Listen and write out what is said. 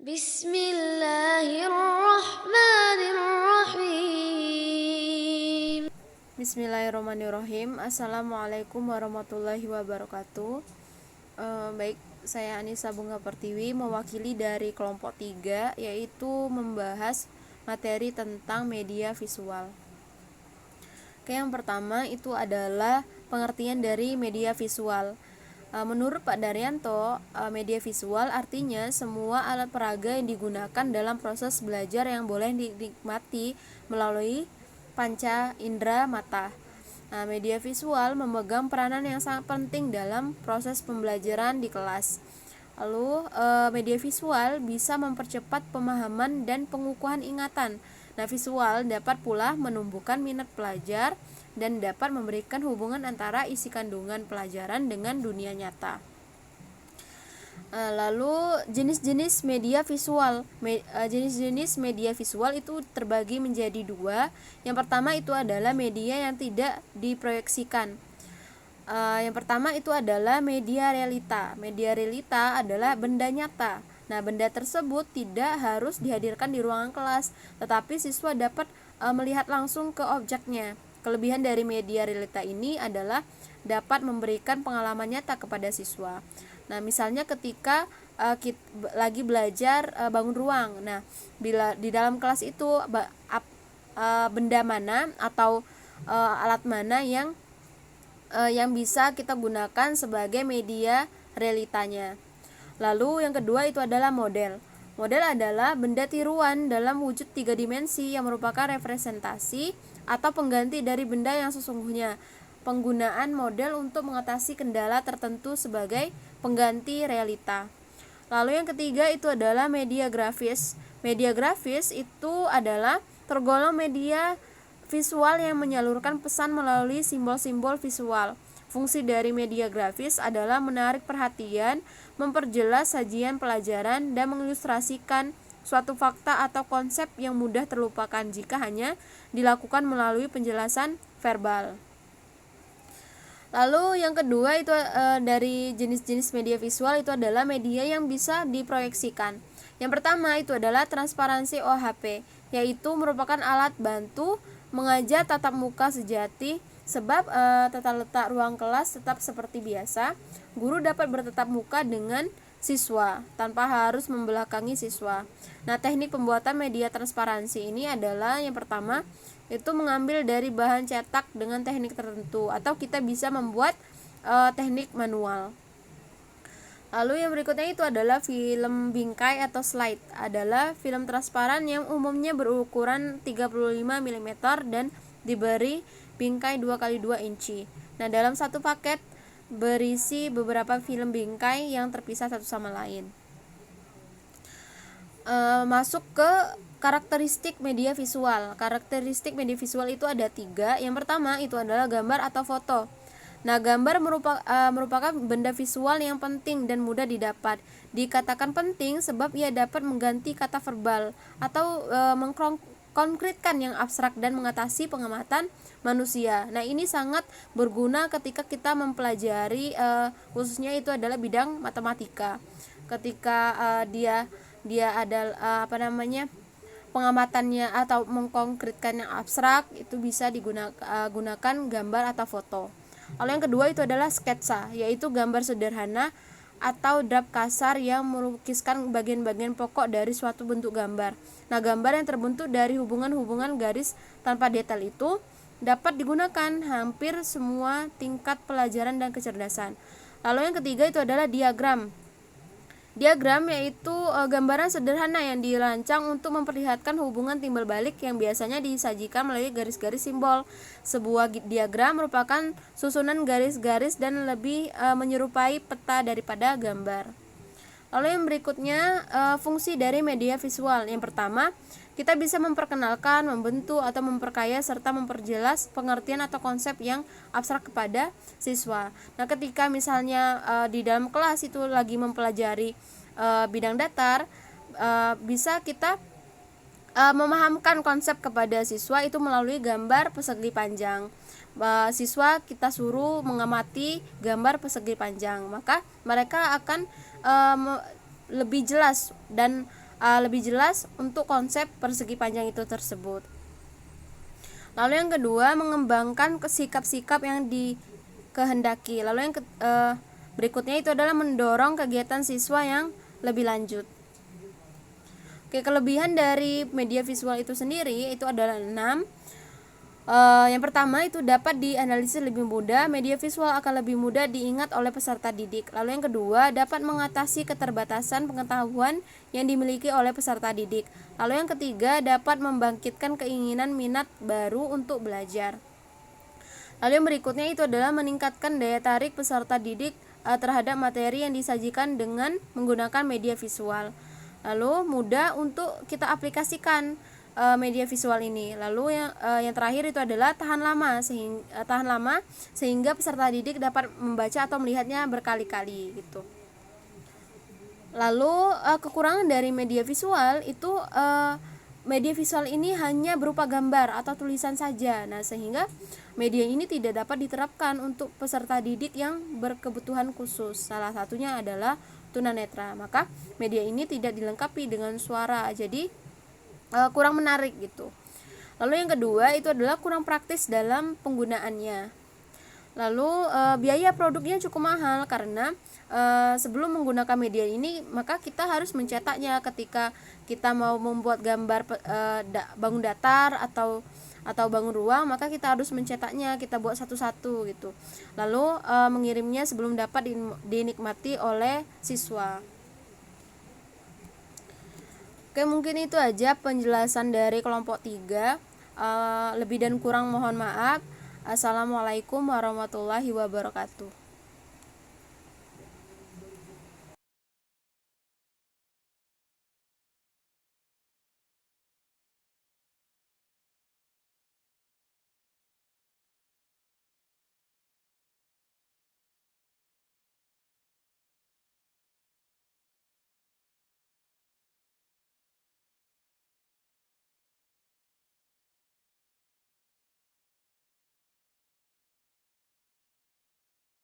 Bismillahirrahmanirrahim. Bismillahirrahmanirrahim. Assalamualaikum warahmatullahi wabarakatuh. Baik, saya Anissa Bunga Pertiwi mewakili dari kelompok 3, yaitu membahas materi tentang media visual. Oke, yang pertama itu adalah pengertian dari media visual. Menurut Pak Daryanto, media visual artinya semua alat peraga yang digunakan dalam proses belajar yang boleh dinikmati melalui panca indera mata. Media visual memegang peranan yang sangat penting dalam proses pembelajaran di kelas. Lalu, media visual bisa mempercepat pemahaman dan pengukuhan ingatan. Visual dapat pula menumbuhkan minat pelajar dan dapat memberikan hubungan antara isi kandungan pelajaran dengan dunia nyata. Lalu jenis-jenis media visual. Jenis-jenis media visual itu terbagi menjadi dua. Yang pertama itu adalah media yang tidak diproyeksikan. Yang pertama itu adalah media realita. Media realita adalah benda nyata. Benda tersebut tidak harus dihadirkan di ruangan kelas, tetapi siswa dapat melihat langsung ke objeknya. Kelebihan dari media realita ini adalah dapat memberikan pengalaman nyata kepada siswa. Misalnya ketika kita lagi belajar bangun ruang. Bila di dalam kelas itu benda mana atau alat mana yang bisa kita gunakan sebagai media realitanya. Lalu yang kedua itu adalah model. Model adalah benda tiruan dalam wujud 3 dimensi yang merupakan representasi atau pengganti dari benda yang sesungguhnya. Penggunaan model untuk mengatasi kendala tertentu sebagai pengganti realita. Lalu yang ketiga itu adalah media grafis. Media grafis itu adalah tergolong media visual yang menyalurkan pesan melalui simbol-simbol visual. Fungsi dari media grafis adalah menarik perhatian, memperjelas sajian pelajaran, dan mengilustrasikan suatu fakta atau konsep yang mudah terlupakan jika hanya dilakukan melalui penjelasan verbal. Lalu yang kedua itu dari jenis-jenis media visual itu adalah media yang bisa diproyeksikan. Yang pertama itu adalah transparansi OHP, yaitu merupakan alat bantu mengajar tatap muka sejati. Sebab tata letak ruang kelas tetap seperti biasa, guru dapat bertatap muka dengan siswa tanpa harus membelakangi siswa. Teknik pembuatan media transparansi ini adalah yang pertama itu mengambil dari bahan cetak dengan teknik tertentu, atau kita bisa membuat teknik manual. Lalu yang berikutnya itu adalah film bingkai atau slide. Adalah film transparan yang umumnya berukuran 35 mm dan diberi bingkai 2x2 inci. Dalam satu paket berisi beberapa film bingkai yang terpisah satu sama lain. Masuk ke karakteristik media visual. Karakteristik media visual itu ada 3. Yang pertama itu adalah gambar atau foto. Gambar merupakan benda visual yang penting dan mudah didapat. Dikatakan penting sebab ia dapat mengganti kata verbal atau mengkonkretkan yang abstrak dan mengatasi pengamatan manusia. Ini sangat berguna ketika kita mempelajari khususnya itu adalah bidang matematika. Ketika dia ada pengamatannya atau mengkonkretkan yang abstrak, itu bisa digunakan gambar atau foto. Lalu yang kedua itu adalah sketsa, yaitu gambar sederhana atau draft kasar yang melukiskan bagian-bagian pokok dari suatu bentuk gambar. Gambar yang terbentuk dari hubungan-hubungan garis tanpa detail itu dapat digunakan hampir semua tingkat pelajaran dan kecerdasan. Lalu yang ketiga itu adalah diagram. Diagram yaitu gambaran sederhana yang dirancang untuk memperlihatkan hubungan timbal balik yang biasanya disajikan melalui garis-garis simbol. Sebuah diagram merupakan susunan garis-garis dan lebih menyerupai peta daripada gambar. Lalu yang berikutnya fungsi dari media visual. Yang pertama, kita bisa memperkenalkan, membentuk atau memperkaya serta memperjelas pengertian atau konsep yang abstrak kepada siswa. Ketika misalnya di dalam kelas itu lagi mempelajari bidang datar, bisa kita memahamkan konsep kepada siswa itu melalui gambar persegi panjang. Siswa kita suruh mengamati gambar persegi panjang, maka mereka akan lebih jelas dan lebih jelas untuk konsep persegi panjang itu tersebut. Lalu yang kedua, mengembangkan sikap-sikap yang dikehendaki. Lalu yang berikutnya itu adalah mendorong kegiatan siswa yang lebih lanjut. Oke, kelebihan dari media visual itu sendiri itu adalah 6. Yang pertama itu dapat dianalisis lebih mudah, media visual akan lebih mudah diingat oleh peserta didik. Lalu yang kedua, dapat mengatasi keterbatasan pengetahuan yang dimiliki oleh peserta didik. Lalu yang ketiga, dapat membangkitkan keinginan minat baru untuk belajar. Lalu yang berikutnya itu adalah meningkatkan daya tarik peserta didik terhadap materi yang disajikan dengan menggunakan media visual. Lalu mudah untuk kita aplikasikan media visual ini. Lalu yang terakhir itu adalah tahan lama sehingga peserta didik dapat membaca atau melihatnya berkali-kali gitu. Lalu kekurangan dari media visual itu media visual ini hanya berupa gambar atau tulisan saja. Nah, sehingga media ini tidak dapat diterapkan untuk peserta didik yang berkebutuhan khusus. Salah satunya adalah tunanetra. Maka media ini tidak dilengkapi dengan suara. Jadi kurang menarik gitu. Lalu yang kedua itu adalah kurang praktis dalam penggunaannya. Lalu biaya produknya cukup mahal karena sebelum menggunakan media ini maka kita harus mencetaknya. Ketika kita mau membuat gambar bangun datar atau bangun ruang, maka kita harus mencetaknya, kita buat satu-satu gitu. Lalu mengirimnya sebelum dapat dinikmati oleh siswa. Oke, mungkin itu aja penjelasan dari kelompok 3. Lebih dan kurang mohon maaf. Assalamualaikum warahmatullahi wabarakatuh.